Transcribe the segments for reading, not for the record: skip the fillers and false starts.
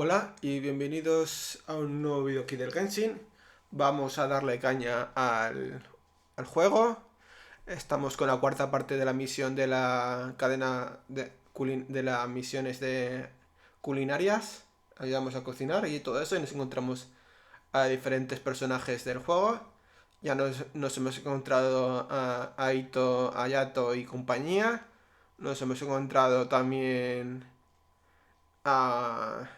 Hola y bienvenidos a un nuevo vídeo aquí del Genshin. Vamos a darle caña al juego. Estamos con la cuarta parte de la misión de la cadena de las misiones de culinarias. Ayudamos a cocinar y todo eso, y nos encontramos a diferentes personajes del juego. Ya nos hemos encontrado a Ito, a Yato y compañía. Nos hemos encontrado también a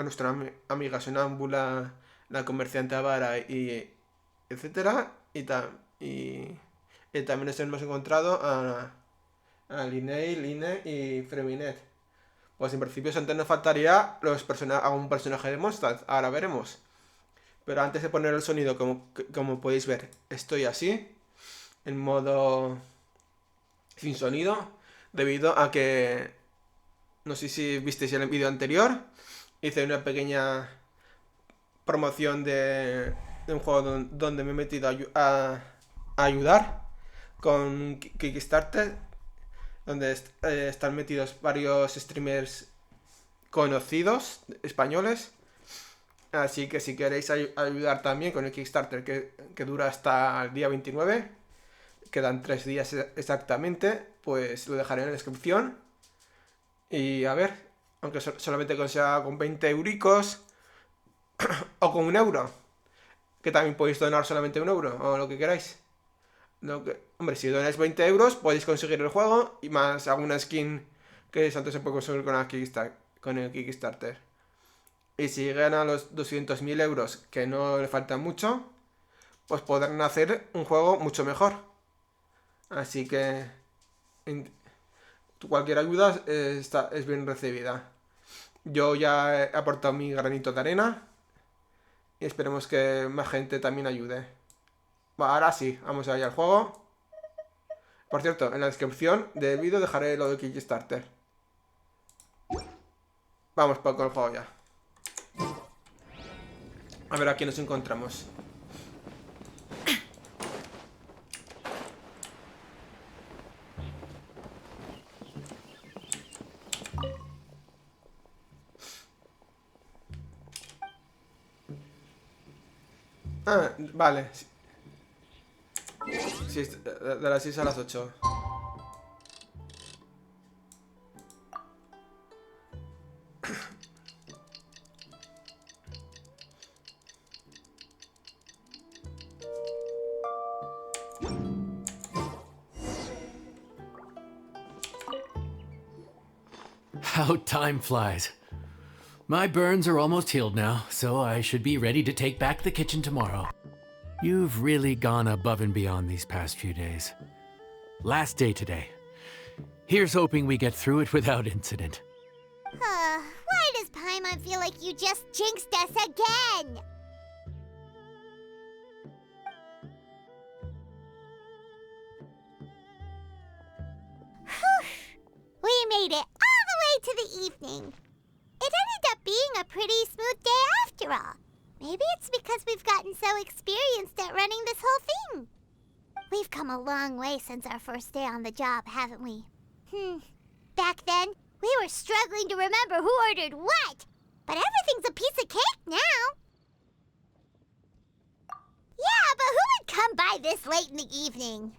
nuestra amiga sonámbula, la comerciante avara y etcétera. Y también nos hemos encontrado a Line y Freminet. Pues en principio antes nos faltaría algún personaje de Mondstadt, ahora veremos. Pero antes de poner el sonido, como podéis ver, estoy así, en modo sin sonido, debido a que, no sé si visteis el vídeo anterior, hice una pequeña promoción de un juego donde me he metido a ayudar con Kikstarter, donde están metidos varios streamers conocidos españoles. Así que si queréis ayudar también con el Kickstarter, que dura hasta el día 29, quedan 3 días exactamente, pues lo dejaré en la descripción. Y a ver, aunque solamente sea con 20 euricos o con 1 euro, que también podéis donar solamente 1 euro o lo que queráis. Hombre, si donáis 20 euros podéis conseguir el juego y más alguna skin que antes se puede conseguir con el Kickstarter. Y si gana los 200.000 euros, que no le falta mucho, pues podrán hacer un juego mucho mejor. Así que cualquier ayuda es bien recibida. Yo ya he aportado mi granito de arena y esperemos que más gente también ayude. Ahora sí, vamos allá al juego. Por cierto, en la descripción del vídeo dejaré lo de Kickstarter. Vamos con el juego ya. A ver, aquí nos encontramos. Ah, vale. Sí, de las 6 a las 8. How time flies. My burns are almost healed now, so I should be ready to take back the kitchen tomorrow. You've really gone above and beyond these past few days. Last day today. Here's hoping we get through it without incident. Why does Paimon feel like you just jinxed us again? We made it all the way to the evening. It ended up being a pretty smooth day after all. Maybe it's because we've gotten so experienced at running this whole thing. We've come a long way since our first day on the job, haven't we? Back then, we were struggling to remember who ordered what. But everything's a piece of cake now. Yeah, but who would come by this late in the evening?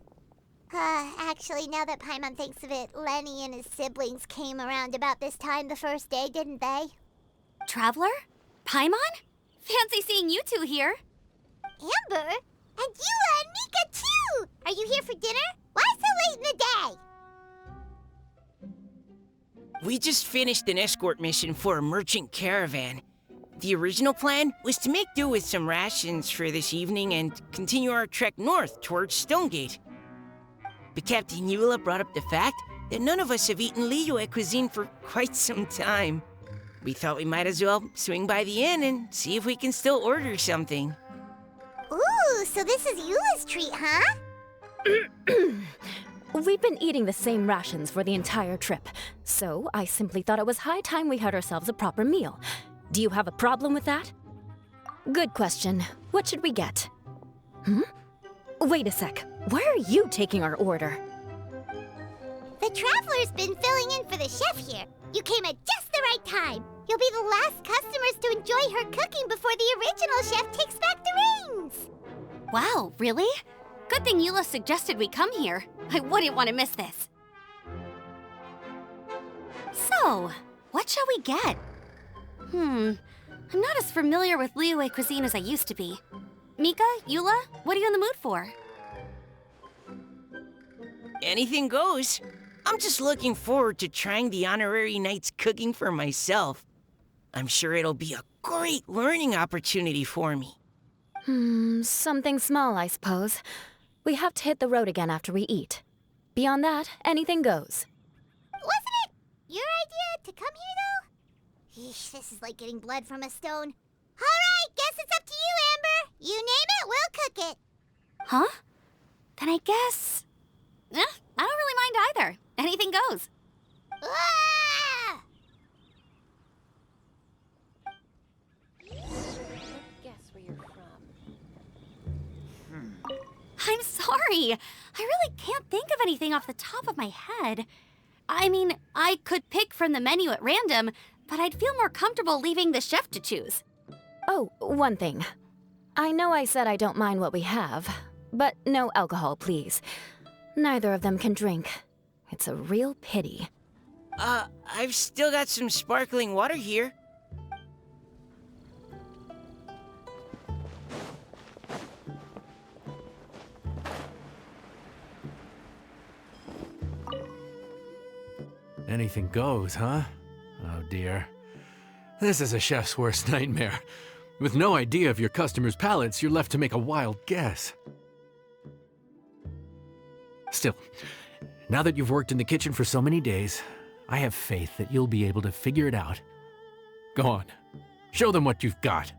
Actually, now that Paimon thinks of it, Lenny and his siblings came around about this time the first day, didn't they? Traveler? Paimon? Fancy seeing you two here. Amber? And Eula and Mika, too! Are you here for dinner? Why so late in the day? We just finished an escort mission for a merchant caravan. The original plan was to make do with some rations for this evening and continue our trek north towards Stonegate. But Captain Eula brought up the fact that none of us have eaten Liyue cuisine for quite some time. We thought we might as well swing by the inn and see if we can still order something. Ooh, so this is Eula's treat, huh? We've been eating the same rations for the entire trip, so I simply thought it was high time we had ourselves a proper meal. Do you have a problem with that? Good question. What should we get? Wait a sec. Why are you taking our order? The Traveler's been filling in for the chef here. You came at just the right time. You'll be the last customers to enjoy her cooking before the original chef takes back the reins. Wow, really? Good thing Eula suggested we come here. I wouldn't want to miss this. So, what shall we get? I'm not as familiar with Liyue cuisine as I used to be. Mika, Eula, what are you in the mood for? Anything goes. I'm just looking forward to trying the honorary knight's cooking for myself. I'm sure it'll be a great learning opportunity for me. Something small, I suppose. We have to hit the road again after we eat. Beyond that, anything goes. Wasn't it your idea to come here, though? Eesh, this is like getting blood from a stone. All right, guess it's up to you, Amber. You name it, we'll cook it. Huh? Then I guess... I don't really mind either. Anything goes. Ah! Guess where you're from. I'm sorry. I really can't think of anything off the top of my head. I mean, I could pick from the menu at random, but I'd feel more comfortable leaving the chef to choose. Oh, one thing. I know I said I don't mind what we have, but no alcohol, please. Neither of them can drink. It's a real pity. I've still got some sparkling water here. Anything goes, huh? Oh dear. This is a chef's worst nightmare. With no idea of your customers' palates, you're left to make a wild guess. Still, now that you've worked in the kitchen for so many days, I have faith that you'll be able to figure it out. Go on, show them what you've got.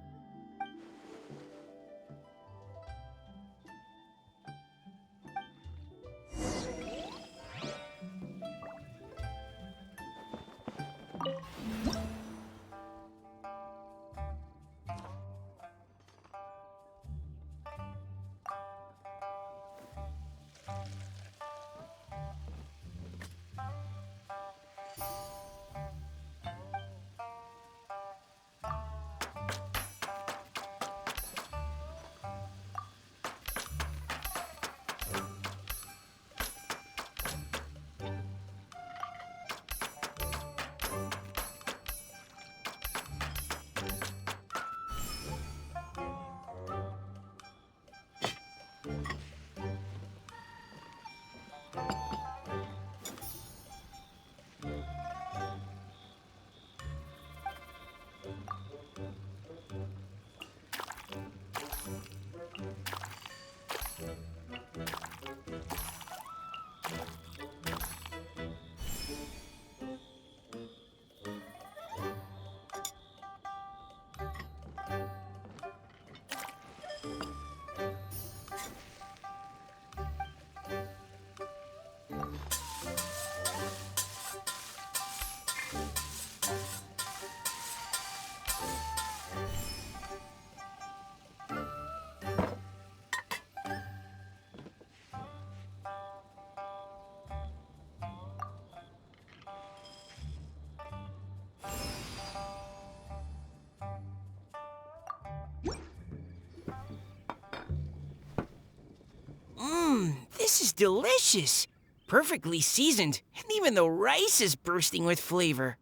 This is delicious. Perfectly seasoned, and even the rice is bursting with flavor.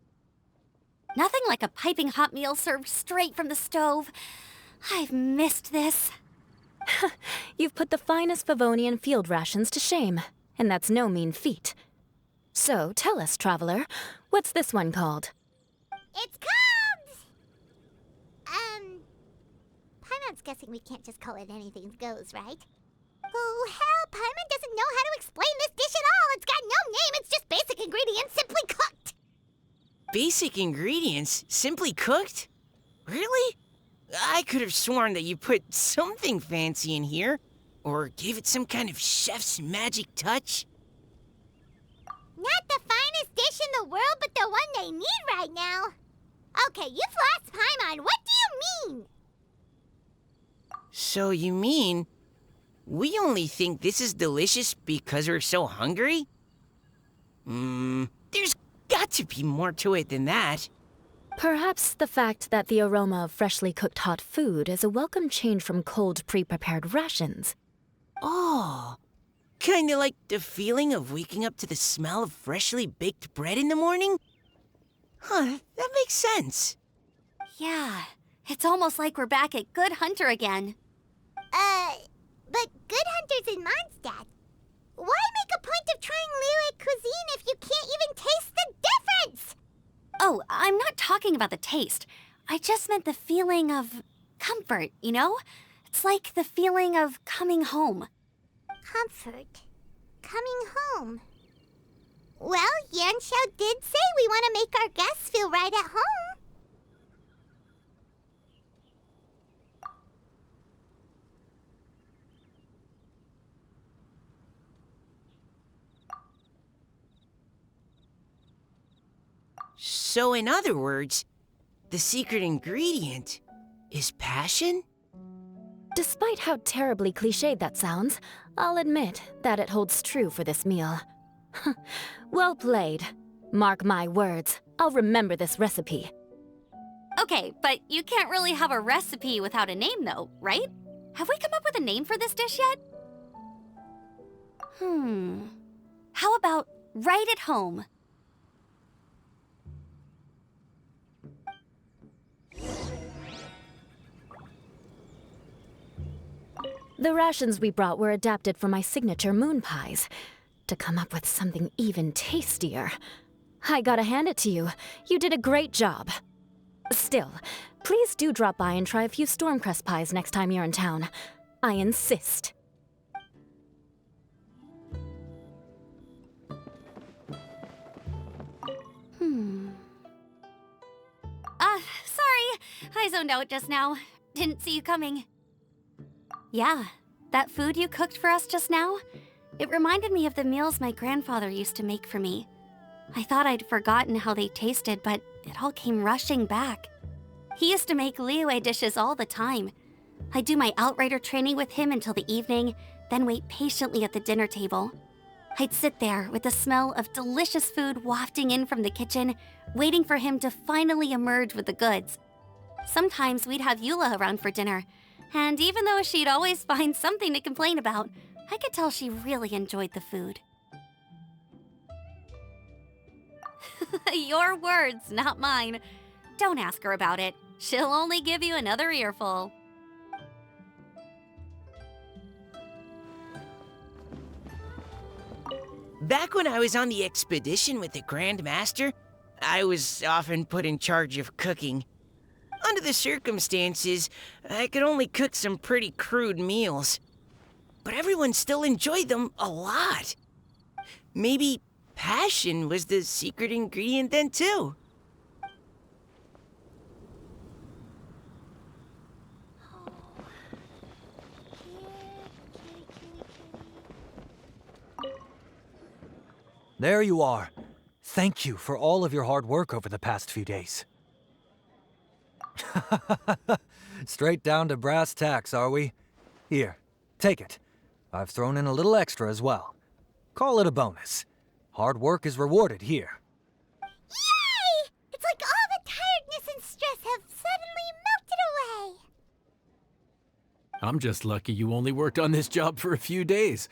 Nothing like a piping hot meal served straight from the stove. I've missed this. You've put the finest Favonian field rations to shame, and that's no mean feat. So, tell us, traveler, what's this one called? It's called... Paimon's guessing we can't just call it anything goes, right? Oh, hell, Paimon doesn't know how to explain this dish at all. It's got no name, it's just basic ingredients simply cooked. Basic ingredients, simply cooked? Really? I could have sworn that you put something fancy in here, or gave it some kind of chef's magic touch. Not the finest dish in the world, but the one they need right now. Okay, you've lost Paimon. What do you mean? So you mean we only think this is delicious because we're so hungry? There's got to be more to it than that. Perhaps the fact that the aroma of freshly cooked hot food is a welcome change from cold, pre-prepared rations. Oh, kinda like the feeling of waking up to the smell of freshly baked bread in the morning? Huh, that makes sense. Yeah, it's almost like we're back at Good Hunter again. But Good Hunter's in Mondstadt. Why make a point of trying Liyue cuisine if you can't even taste the difference? Oh, I'm not talking about the taste. I just meant the feeling of comfort, you know? It's like the feeling of coming home. Comfort. Coming home. Well, Yanxiao did say we want to make our guests feel right at home. So in other words, the secret ingredient is passion? Despite how terribly cliched that sounds, I'll admit that it holds true for this meal. Well played. Mark my words, I'll remember this recipe. Okay, but you can't really have a recipe without a name, though, right? Have we come up with a name for this dish yet? How about Right at Home? The rations we brought were adapted for my signature moon pies. To come up with something even tastier. I gotta hand it to you. You did a great job. Still, please do drop by and try a few Stormcrest pies next time you're in town. I insist. Sorry. I zoned out just now. Didn't see you coming. Yeah, that food you cooked for us just now? It reminded me of the meals my grandfather used to make for me. I thought I'd forgotten how they tasted, but it all came rushing back. He used to make Liyue dishes all the time. I'd do my outrider training with him until the evening, then wait patiently at the dinner table. I'd sit there with the smell of delicious food wafting in from the kitchen, waiting for him to finally emerge with the goods. Sometimes we'd have Eula around for dinner, and even though she'd always find something to complain about, I could tell she really enjoyed the food. Your words, not mine. Don't ask her about it. She'll only give you another earful. Back when I was on the expedition with the Grand Master, I was often put in charge of cooking. Under the circumstances, I could only cook some pretty crude meals. But everyone still enjoyed them a lot. Maybe passion was the secret ingredient then, too. There you are. Thank you for all of your hard work over the past few days. Straight down to brass tacks, are we? Here, take it. I've thrown in a little extra as well. Call it a bonus. Hard work is rewarded here. Yay! It's like all the tiredness and stress have suddenly melted away. I'm just lucky you only worked on this job for a few days.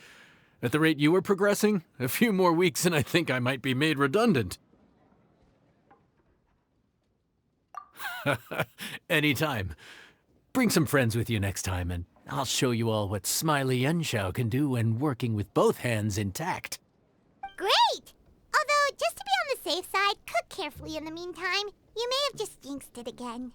At the rate you were progressing, a few more weeks and I think I might be made redundant. Anytime. Bring some friends with you next time, and I'll show you all what Smiley Yanxiao can do when working with both hands intact. Great! Although, just to be on the safe side, cook carefully in the meantime. You may have just jinxed it again.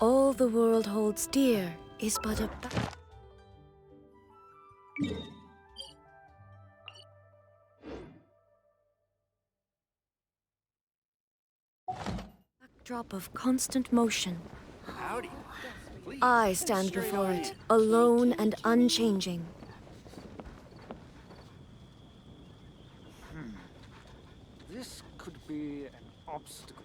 All the world holds dear is but a backdrop of constant motion. Howdy. I stand before it, alone and unchanging. This could be an obstacle